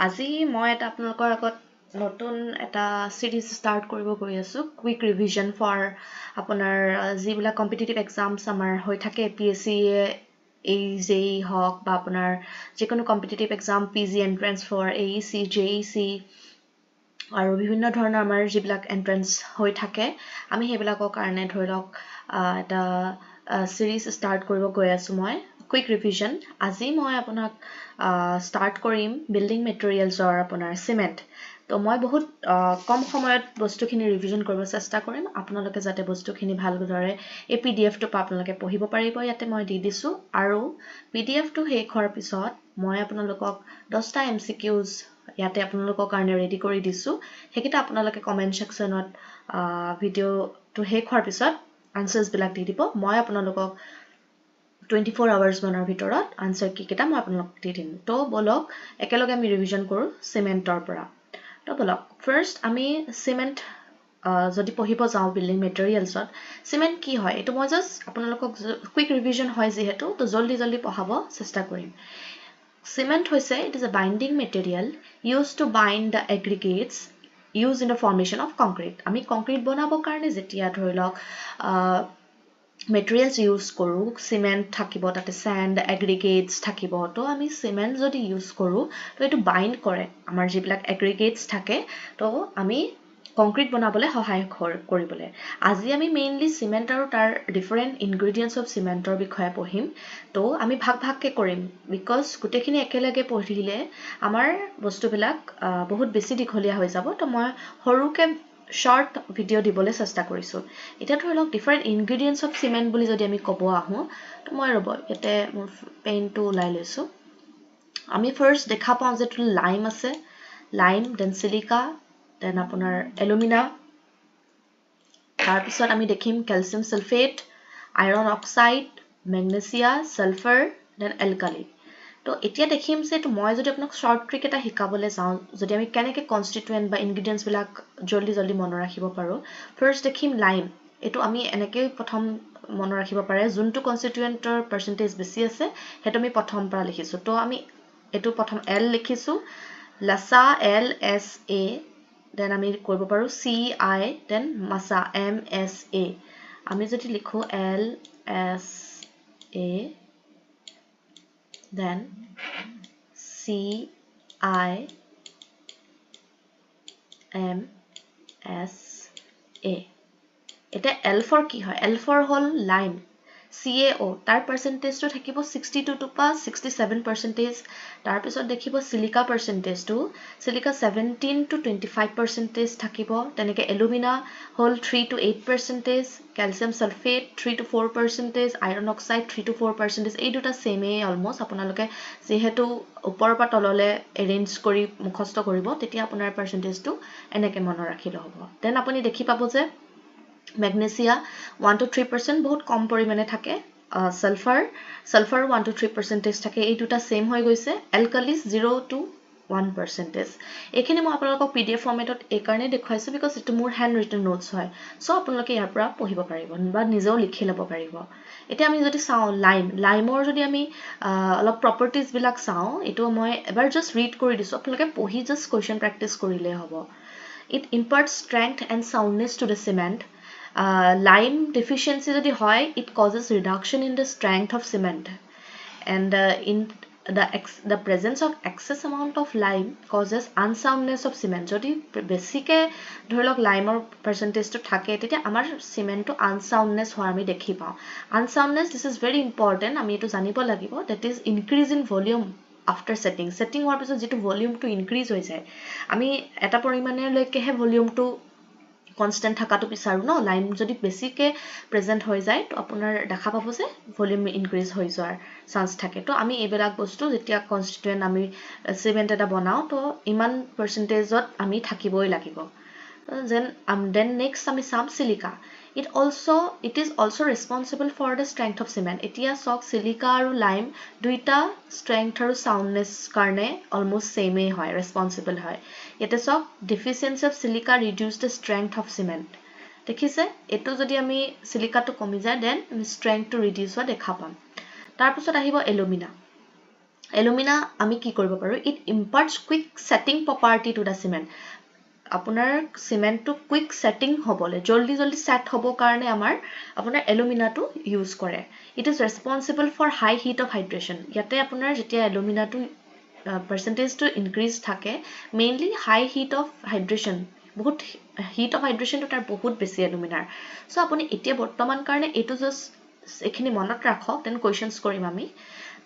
আজি মই এটা আপোনালোকৰ আগত নতুন এটা সিৰিজ ষ্টাৰ্ট কৰিব গৈ আছো কুইক ৰিভিজন ফৰ আপোনাৰ যিবিলাক কম্পিটিটিভ এক্সামছ আমাৰ হৈ থাকে APSC AJE হওক বা আপোনাৰ যিকোনো competitive exam PG entrance for AEC JEC আৰু বিভিন্ন ধৰণৰ আমাৰ যিবিলাক এন্ট্ৰেন্স হৈ থাকে আমি সেইবিলাকৰ কাৰণে ধৰি লওক এটা সিৰিজ ষ্টাৰ্ট কৰিব গৈ আছো মই কুইক ৰিভিজন আজি মই আপোনাক ষ্টাৰ্ট কৰিম বিল্ডিং মেটেৰিয়েলছৰ আপোনাৰ সিমেন্ট তো মই বহুত কম সময়ত বস্তুখিনি ৰিভিজন কৰিব চেষ্টা কৰিম আপোনালোকে যাতে বস্তুখিনি ভালদৰে এই PDFটো আপোনালোকে পঢ়িব পাৰিব ইয়াতে মই দি দিছো আৰু PDFটো শেষ হোৱাৰ পিছত মই আপোনালোকক 10টা MCQs ইয়াতে আপোনালোকৰ কাৰণে ৰেডি কৰি দিছো হেকিটা আপোনালোকে কমেন্ট সেকশনত ভিডিওটো শেষ হোৱাৰ পিছত আনসাৰ্স বিলাক দি দিব মই আপোনালোকক 24 আৱাৰ্স মানৰ ভিতৰত আনসাৰ কিটা মই আপোনালোকক দি দিম তো বলক একেলগে আমি ৰিভিজন কৰো সিমেন্টৰ পৰা তো বলক ফাৰ্স্ট আমি সিমেন্ট যদি পঢ়িব যাও বিল্ডিং মেটেৰিয়েলছত সিমেন্ট কি হয় এটো মই জাস্ট আপোনালোকক কুইক ৰিভিজন হয় যেহেতু তো জলদি পঢ়াব চেষ্টা কৰিম Cement hoise it is a binding material used to bind the aggregates used in the formation of concrete. Ami concrete bonabo karone jetia dhorilok materials use koru cement thakibo tate sand aggregates thakibo to ami cement jodi use koru to etu bind kore amar jibilak aggregates thake to ami concrete bonabole sahay koribole আজি আমি mainly cement আৰু তাৰ different ইনগ্ৰেডিয়েন্টস of সিমেন্টৰ বিষয়ে পঢ়িম তো আমি ভাগ কৰিম বিকজ গুটেখিনি একেলগে পঢ়িলে আমাৰ বস্তুবিলাক বহুত বেছি দীঘলীয়া হৈ যাব তো মই সৰুকে শৰ্ট ভিডিও দিবলৈ চেষ্টা কৰিছো এটা ধৰক ডিফাৰেন্ট ইনগ্ৰেডিয়েন্টস অফ সিমেন্ট বুলি যদি আমি ক'ব আহো তো মই ৰব এতে মোৰ পেইনটো ওলাই লৈছো আমি ফাৰ্স্ট দেখা পাওঁ যে লাইম আছে লাইম দেন সিলিকা দেন আপোনাৰ এলুমিনা তাৰ পিছত আমি দেখিম calcium sulphate iron oxide magnesia sulphur then alkali তো এতিয়া দেখিম যে তো মই যদি আপোনাক শৰ্ট ট্ৰিক এটা শিকাবলৈ যাও যদি আমি কেনেকৈ কনস্টিটুয়েন্ট বা ইনগ্ৰেডিয়েন্টস বিলাক জলদি মনত ৰাখিব পাৰো ফাৰ্স্ট দেখিম লাইম এটো আমি এনেকৈ প্ৰথম মনত ৰাখিব পাৰে যোনটো কনস্টিটুয়েন্টৰ পাৰ্সেন্টেজ বেছি আছে হেটো আমি প্ৰথম পৰা লিখিছো তো আমি এটো প্ৰথম L লিখিছো লাসা LSA দেন আমি কৰিব পাৰো CI দেন মাসা MSA আমি যদি লিখো LSA then CIMSA এটা L for কি হয় L for hall Lime CaO তাৰ পাৰ্সেন্টেজ টো থাকিব 62 to 67% তাৰ পিছত দেখিব সিলিকা পাৰ্সেন্টেজ টো সিলিকা 17 to 25% থাকিব তেনেকে এলুমিনা হল 3 to 8% calcium sulphate 3 to 4% iron oxide 3 to 4% এই দুটা সেমে অলমোস্ট আপোনালোকে যেহেতু ওপৰৰ পৰা তললে এৰেঞ্জ কৰি মুখস্থ কৰিব তেতিয়া আপোনাৰ পাৰ্সেন্টেজটো এনেকে মনত ৰাখিলে হ'ব দেন আপুনি দেখি পাব যে ম্যাগনেসিয়া 1 to 3% বহুত কম পৰিমাণে থাকে সালফাৰ 1 to 3% থাকে এই দুটা সেম হৈ গৈছে এলকালিস 0 to 1% এখিনি মই আপোনালোকক PDF ফৰমেটত এই কাৰণে দেখুৱাইছো বিকজ এটো মোৰ হ্যান্ড ৰিটেন নোটস হয় সো আপোনালোকে ইয়াৰ পৰা পঢ়িব পাৰিব বা নিজেও লিখি ল'ব পাৰিব এতিয়া আমি যদি চাও লাইমৰ যদি আমি অলপ প্ৰপাৰ্টিজ বিলাক চাও এটো মই এবাৰ জাস্ট ৰিড কৰি দিছো আপোনালোকে পঢ়ি জাস্ট কোৱেশ্চন প্ৰেক্টিস কৰিলে হ'ব it imparts strength and soundness to the cement lime deficiency যদি হয় it causes reduction in the strength of cement and in the presence of excess amount of lime causes unsoundness of cement যদি বেছিকে ধৰলক লাইমৰ percentage টো থাকে তেতিয়া আমাৰ সিমেন্টটো unsoundness হোৱা আমি দেখি পাওঁ unsoundness this is very important আমি এটো জানিব লাগিব that is increase in volume after setting হোৱাৰ পিছত যেটো ভলিউম টো ইনক্ৰিজ হৈ যায় আমি এটা পৰিমাণৰ লৈকেহে ভলিউম টো কনস্ট্যান্ট থাকাটো বিচাৰো ন লাইম যদি বেছিকে প্ৰেজেন্ট হৈ যায় তো আপোনাৰ দেখা পাব যে ভলিউম ইনক্ৰিজ হৈ যোৱাৰ চান্স থাকে তো আমি এবিলাক বস্তু যেতিয়া কনস্টিটুয়েন্ট আমি সিমেন্ট এটা বনাও তো ইমান পাৰ্সেন্টেজত আমি থাকিবই লাগিব then next আমি সাম silica it is also responsible for the strength of cement এতিয়া সক সিলিকা আৰু লাইম দুইটা strength আৰু soundness কাৰণে almost same হয় responsible হয় এতে সক deficiency of silica reduce the strength of cement দেখিছে এটো যদি আমি সিলিকাটো কমি যায় then strength to reduce হোৱা দেখা পাম তাৰ পিছত আহিব এলুমিনা alumina আমি কি কৰিব পাৰো it imparts quick setting property to the cement আপোনাৰ সিমেন্ট টু কুইক সেটিং হ'বলে জলদি জলদি সেট হ'ব কাৰণে আমাৰ আপোনাৰ এলুমিনাটো ইউজ কৰে it is responsible for high heat of hydration ইয়াতে আপোনাৰ যেতিয়া এলুমিনাটো পাৰ্সেন্টেজটো ইনক্ৰিজ থাকে mainly high heat of hydration বহুত হিট অফ হাইড্ৰেশ্যনটো তাৰ বহুত বেছি এলুমিনাৰ সো আপুনি এতিয়া বৰ্তমান কাৰণে এটো জাস্ট এখিনি মনত ৰাখক দেন কোৱেশ্চনছ কৰিম আমি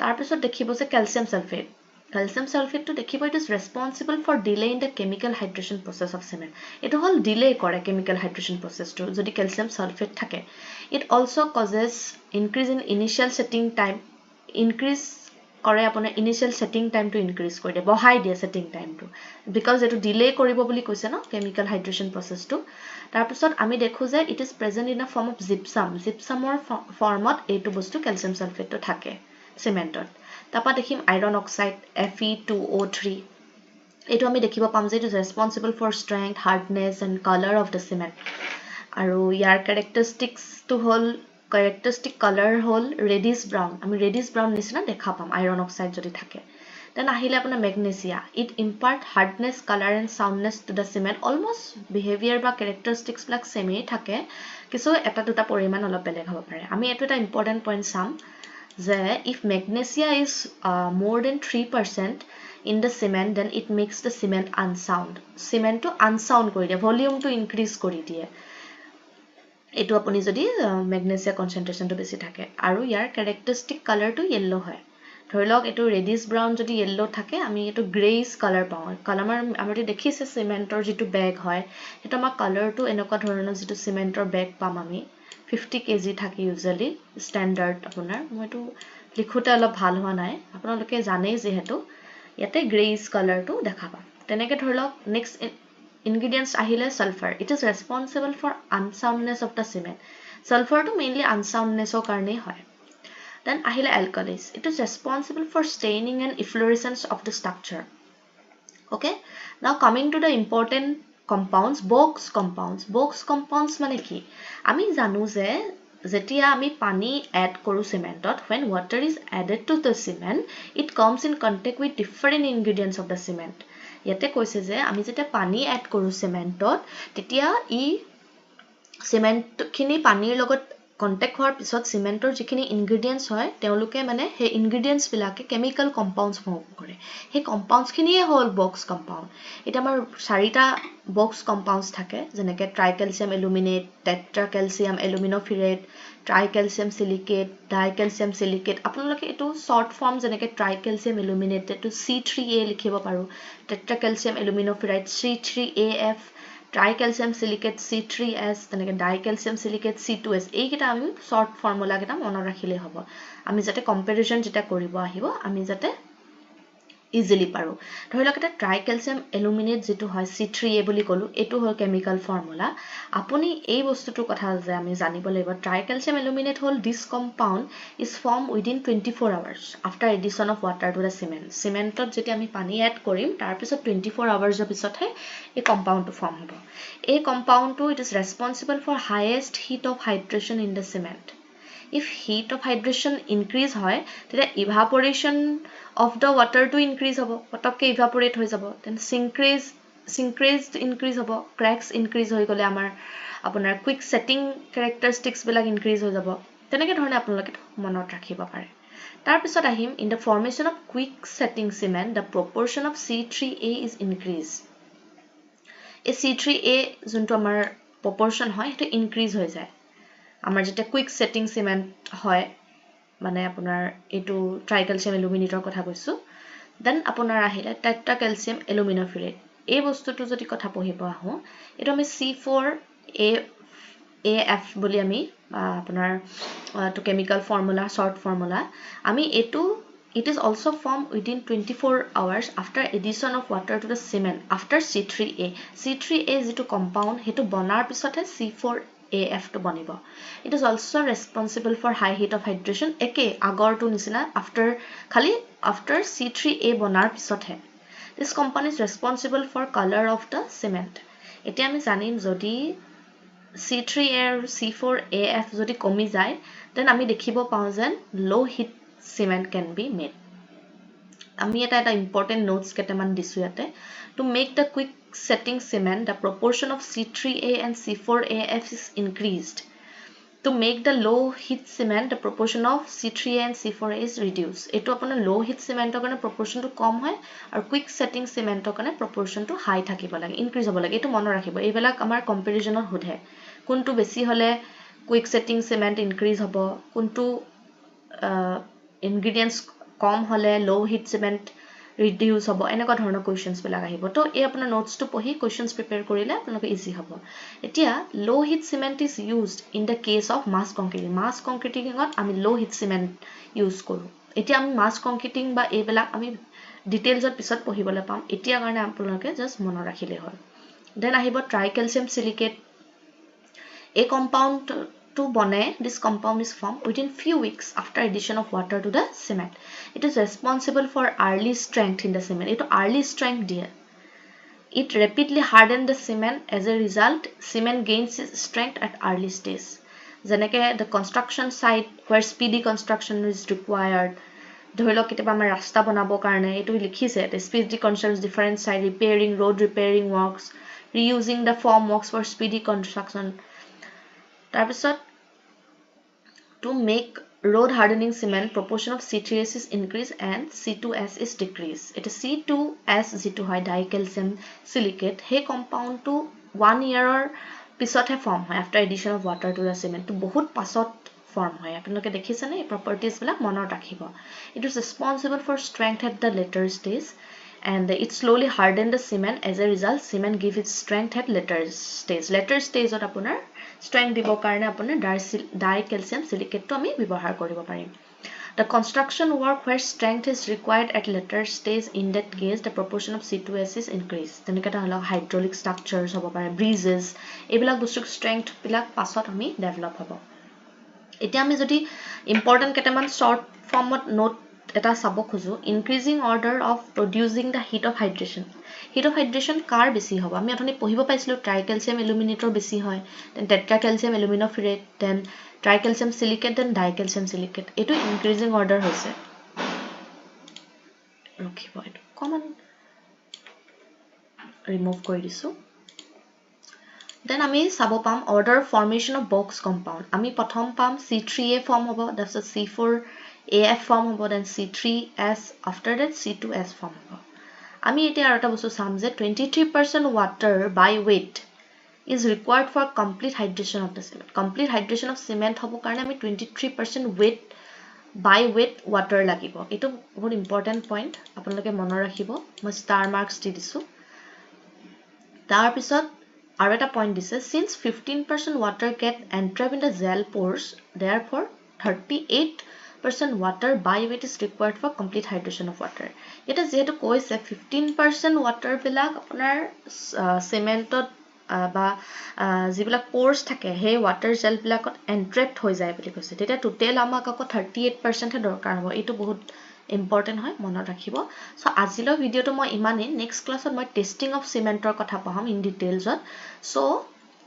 তাৰ পিছত দেখিব যে calcium sulphate Calcium sulfate to dekhibo it is responsible for delay in the chemical hydration process of cement. It whole delay kore chemical hydration process to jodi calcium sulfate thake. It also causes increase in initial setting time. Increase kore apone initial setting time to increase kore de bahai dia setting time to because etu delay koribo boli koise no chemical hydration process to tar pisot ami dekhu je it is present in a form of gypsum or formot etu bostu calcium sulfate to thake cementot তাপা দেখিম iron oxide Fe2O3 এটো আমি দেখিব পাম যে it is responsible for strength hardness and colour of the cement আৰু ইয়াৰ ক্যাৰেক্টাৰিষ্টিক colour হল ৰেডিশ brown আমি ৰেডিশ ব্ৰাউন নিচিনা দেখা পাম আইৰন অক্সাইড যদি থাকে দেন আহিলে আপোনাৰ magnesia it impart hardness colour and soundness to the cement almost behaviour বা ক্যাৰেক্টাৰিষ্টিক্স ব্লাক সেমে থাকে কিছু এটা দুটা পৰিমাণ অলপ বেলেগ হ'ব পাৰে আমি এটো এটা ইম্পৰ্টেন্ট পইণ্ট চাম that if magnesia is more than 3% in the cement then it makes the cement unsound cement to unsound kori dia volume to increase kori dia etu apuni jodi magnesia concentration to beshi thake aru yar characteristic color to yellow hoy ধৰিলক এটো ৰেডিশ brown যদি yellow থাকে আমি এটো গ্ৰেইশ colour পাওঁ colour আমি দেখিছে সিমেন্টৰ যেটো বেগ হয় এটা আমাৰ কালাৰটো এনেকুৱা ধৰণৰ যেটো সিমেন্টৰ বেগ পাম আমি 50 kg থাকে ইউজুয়ালি স্ট্যান্ডাৰ্ড আপোনাৰ মইটো লিখোতে অলপ ভাল হোৱা নাই আপোনালোকে জানে যেহেতু ইয়াতে গ্ৰেইশ কালাৰটো দেখা পাম তেনেকে ধৰিলক নেক্সট ingredients আহিলে sulphur it is responsible for unsoundness of the cement sulphur to mainly unsoundness ৰ কাৰণে হয় then আহিলে alkalis it is responsible for staining and efflorescence of the structure okay now coming to the important compounds box compounds মানে কি আমি জানো যে যেতিয়া আমি পানী এড কৰো সিমেন্টত when water is added to the cement it comes in contact with different ingredients of the cement ইয়াতে কৈছে যে আমি যেতিয়া পানী এড কৰো সিমেন্টত তেতিয়া ই সিমেন্ট খিনি পানীৰ লগত কন্টাক্ট হোৱাৰ পিছত সিমেন্টৰ যিখিনি ইনগ্ৰেডিয়েন্টস হয় তেওঁলোকে মানে হে ইনগ্ৰেডিয়েন্টস বিলাকে কেমিক্যাল কম্পাউণ্ডস ফৰ্ম কৰে হে কম্পাউণ্ডস খিনিয়ে হল বক্স কম্পাউণ্ড এটা আমাৰ চাৰিটা বক্স কম্পাউণ্ডস থাকে যেনেকে ট্ৰাইকেলছিয়াম এলুমিনেট টেট্ৰাকেলছিয়াম এলুমিনোফিৰেট ট্ৰাইকেলছিয়াম সিলিকেট ডাইকেলছিয়াম সিলিকেট আপোনালোকে এটো শৰ্ট ফৰ্ম যেনেকে ট্ৰাইকেলছিয়াম এলুমিনেট এটো C3A লিখিব পাৰো টেট্ৰাকেলছিয়াম এলুমিনোফিৰাইট C3AF tricalcium silicate C3S তেনেকে dicalcium silicate C2S এইকেইটা আমি শর্ট ফর্মুলা কেইটা মনত ৰাখিলে হ'ব আমি যাতে কম্পাৰিজন যেটা কৰিব আহিব আমি যাতে ইজিলি পাৰো ধৰিলক এটা ট্ৰাইকেলছিয়াম এলুমিনেট যেটো হয় C3A বুলি কলো এটো হয় কেমিক্যাল ফৰ্মুলা আপুনি এই বস্তুটোৰ কথা যে আমি জানিব লাগিব ট্ৰাইকেলছিয়াম aluminate hall this compound is formed within 24 hours after addition of water to the cement cementত যদি আমি পানী এড কৰিম তাৰ পিছত 24 hours ৰ পিছতহে এই কম্পাউণ্ডটো ফৰ্ম হ'ব এই কম্পাউণ্ডটো it is responsible for highest heat of hydration in the cement if heat of hydration increase hoy teta evaporation of the water to increase hobo patokke evaporate hoi jabo then syncreased increase hobo cracks increase hoi gole amar apunar quick setting characteristics bilak increase hoi jabo teneke dhorone apnaloke monot rakhiba pare tar pisot ahim in the formation of quick setting cement the proportion of C3A is increased a C3A junto amar proportion hoy eto increase hoi jay আমাৰ যেটা quick setting cement হয় মানে আপোনাৰ এটো ট্ৰাইকেলছিয়াম এলুমিনেটৰ কথা কৈছো then আপোনাৰ আহিলে টেট্ৰাকেলছিয়াম এলুমিনোফিৰেট এই বস্তুটো যদি কথা পঢ়িব আহো এটো আমি C4AF বুলি আমি আপোনাৰ to chemical formula short formula আমি এটো it is also formed within 24 hours after addition of water to the cement after C3A যেটো compound হেতু বনাৰ পিছতে C4AF to banibo it is also responsible for high heat of hydration eke agor to nisina after C3A bonar pisothe this compound is responsible for color of the cement ete ami janim jodi C3A or C4AF jodi komi jay then ami dekhibo pao jen low heat cement can be made আমি এটা important notes কেটামান দিছো ইয়াতে to make the quick setting cement the proportion of C3A and C4AF is increased. To make the low heat cement the proportion of C3A and C4A is reduced. Eto apuna low heat cement karone proportion to kom hoy aru quick setting cement karone proportion to high thakibo lage increase hobo lage eto mono rakhibo ebelak amar comparison or hudhe kuntu besi hole quick setting cement increase hobo kuntu ingredients kom hole low heat cement reduce hobo eneka dhoroner questions bilag ahibo to e apuna notes to pohi questions prepare korile apunake easy hobo etia low heat cement is used in the case of mass concreting ot ami low heat cement use koru etia ami mass concreting ba e bilag ami details ot pisot pohibole pam etia karone apunake just mono rakhile hoy then ahibo tricalcium silicate a compound to bone this compound is formed within few weeks after addition of water to the cement. It is responsible for early strength in the cement. It early strength dear. It rapidly hardens the cement. As a result, cement gains its strength at early stage. Jeneke the construction site where speedy construction is required. ধৰিল কেতিয়াবা আমাৰ ৰাস্তা বনাবৰ কাৰণে এটো লিখিছে the speedy construction different site repairing road repairing works reusing the form works for speedy construction. তাৰপিছত to make road hardening cement proportion of C3S is increased and C2S is decreased. It is C2S যেটো হয় dicalcium silicate he compound to 1 year or pisot he form hoy after addition of water to the cement to bahut pasot form hoy apnaloke dekhise na ei properties bilak monot rakhibo. It is responsible for strength at the later stage and it slowly harden the cement. As a result cement give its strength at later stage ot apunar strength dibo karone apunar dicalcium silicate to ami bibahar koribo parim. The construction work where strength is required at later stage in that case the proportion of C2S is increased. Tenekata holo hydraulic structures hobo pare bridges ebilak bostu strength bilak pasot ami develop hobo. Etia ami jodi important ketaman short form ot note eta sabo khoju increasing order of producing the heat of hydration car besi hobo ami athoni pohibo paisilo tricalcium aluminator besi hoy then tetracalcium aluminopyrate then tricalcium silicate then dicalcium silicate eto increasing order hoise rokhibo eto common remove kori disu. Then ami sabo pam order formation of box compound ami prothom pam C3A form hobo that's a C4AF form hobo then C3S after that C2S form hobo. Ami ete arota bostu sam je 23% water by weight is required for complete hydration of the cement. Complete hydration of cement hobo karone ami 23% weight by weight water lagibo. Eto bahut important point apunloke mono rakhibo moi star marks di disu. Tar pisot aru eta point dise since 15% water get entrapped in the gel pores therefore 38% water by weight is required for complete hydration of water. Eta jehetu koise 15% water bilak apunar cement ba jibilak pores thake he water gel bilakot entrapped hoi jay boli koise teta total amak ako 38% he dorkar hobo eto bahut important hoy monot rakhibo. So ajilo video to moi imane next class ot moi testing of cement or kotha paham in details ot. So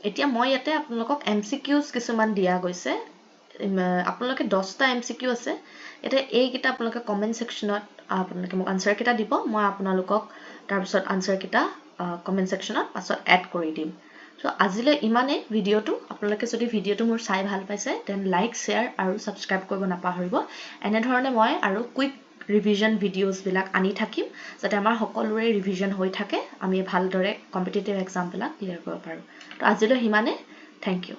etia moi yate apnalokok MCQs kisuman dia goise apnaloke 10 ta MCQ ase eta ei kita apnaloke comment section ot apnaloke mok answer kita dibo moi apnalokok tar pisot answer kita comment section ot pasot add kori dim. So ajile imane video to apnaloke jodi video to mor sai bhal paise then like share aru subscribe koribo na pahoribo ene dhorone moi aru quick revision videos bilak ani thakim jate amar hokolure revision hoi thake ami bhal dore competitive exam bilak clear koribo paru. To ajile himane thank you.